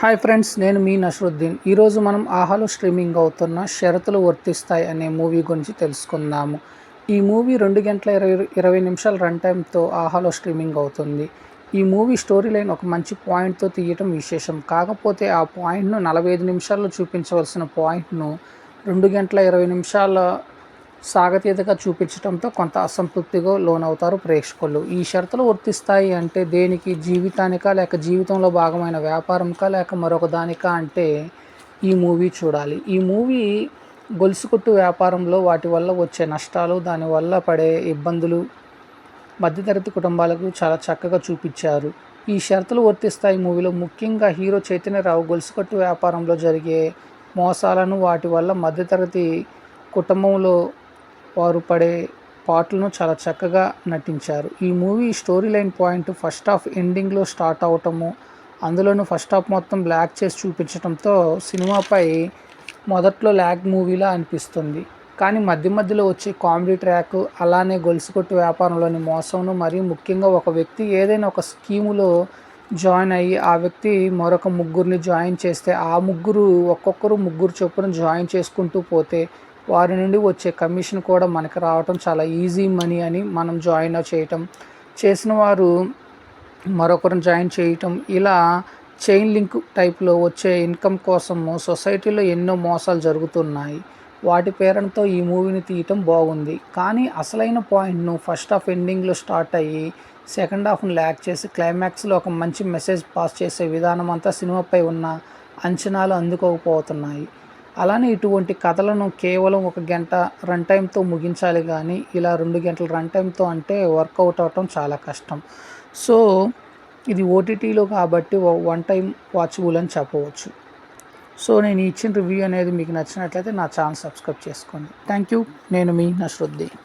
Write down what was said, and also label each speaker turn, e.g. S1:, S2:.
S1: Hi friends, నేను మీ నస్రుద్దీన్. ఈరోజు మనం ఆహాలో స్ట్రీమింగ్ అవుతున్న షరతులు వర్తిస్తాయి అనే మూవీ గురించి తెలుసుకుందాము. ఈ మూవీ 2 గంటల 20 నిమిషాల రన్ టైంతో ఆహాలో స్ట్రీమింగ్ అవుతుంది. ఈ మూవీ స్టోరీ లైన్ ఒక మంచి పాయింట్తో తీయటం విశేషం. కాకపోతే ఆ పాయింట్ను 45 నిమిషాల్లో చూపించవలసిన పాయింట్ను 2 గంటల 20 నిమిషాల సాగతీతగా చూపించడంతో కొంత అసంతృప్తిగా లోనవుతారు ప్రేక్షకులు. ఈ షరతులు వర్తిస్తాయి అంటే దేనికి? జీవితానికా, లేక జీవితంలో భాగమైన వ్యాపారంకా, లేక మరొక దానికా అంటే ఈ మూవీ చూడాలి. ఈ మూవీ గొలుసుకుట్టు వ్యాపారంలో వాటి వల్ల వచ్చే నష్టాలు, దానివల్ల పడే ఇబ్బందులు మధ్యతరగతి కుటుంబాలకు చాలా చక్కగా చూపించారు. ఈ షరతులు వర్తిస్తాయి మూవీలో ముఖ్యంగా హీరో చైతన్యరావు గొలుసుకట్టు వ్యాపారంలో జరిగే మోసాలను, వాటి వల్ల మధ్యతరగతి కుటుంబంలో వారు పడే పాటలను చాలా చక్కగా నటించారు. ఈ movie story line point first half ఎండింగ్లో స్టార్ట్ అవటము, అందులోనూ ఫస్ట్ హాఫ్ మొత్తం బ్లాక్ చేసి చూపించడంతో సినిమాపై మొదట్లో ల్యాగ్ మూవీలా అనిపిస్తుంది. కానీ మధ్య మధ్యలో వచ్చే కామెడీ ట్రాక్, అలానే గొలుసుకొట్టు వ్యాపారంలోని మోసంను, మరియు ముఖ్యంగా ఒక వ్యక్తి ఏదైనా ఒక స్కీములో జాయిన్ అయ్యి ఆ వ్యక్తి మరొక ముగ్గురిని జాయిన్ చేస్తే ఆ ఒక్కొక్కరు ముగ్గురు చొప్పున జాయిన్ చేసుకుంటూ పోతే వారి నుండి వచ్చే కమిషన్ కూడా మనకి రావటం చాలా ఈజీ మనీ అని మనం జాయిన్ చేయటం, చేసిన వారు మరొకరిని జాయిన్ చేయటం, ఇలా చైన్ లింక్ టైప్లో వచ్చే ఇన్కమ్ కోసము సొసైటీలో ఎన్నో మోసాలు జరుగుతున్నాయి. వాటి పేరుతో ఈ మూవీని తీయటం బాగుంది. కానీ అసలైన పాయింట్ను ఫస్ట్ హాఫ్ ఎండింగ్లో స్టార్ట్ అయ్యి సెకండ్ హాఫ్ను ల్యాక్ చేసి క్లైమాక్స్లో ఒక మంచి మెసేజ్ పాస్ చేసే విధానం అంతా సినిమాపై ఉన్న అంచనాలు అందుకోకపోతున్నాయి. అలానే ఇటువంటి కథలను కేవలం 1 గంట రన్ టైంతో ముగించాలి, కానీ ఇలా 2 గంటల రన్ టైంతో అంటే వర్కౌట్ అవటం చాలా కష్టం. సో ఇది ఓటీటీలో కాబట్టి వన్ టైం వాచబుల్ అని చెప్పవచ్చు. సో నేను ఇచ్చిన రివ్యూ అనేది మీకు నచ్చినట్లయితే నా ఛానల్ సబ్స్క్రైబ్ చేసుకోండి. Thank you. నేను మీ నస్రుద్దీన్.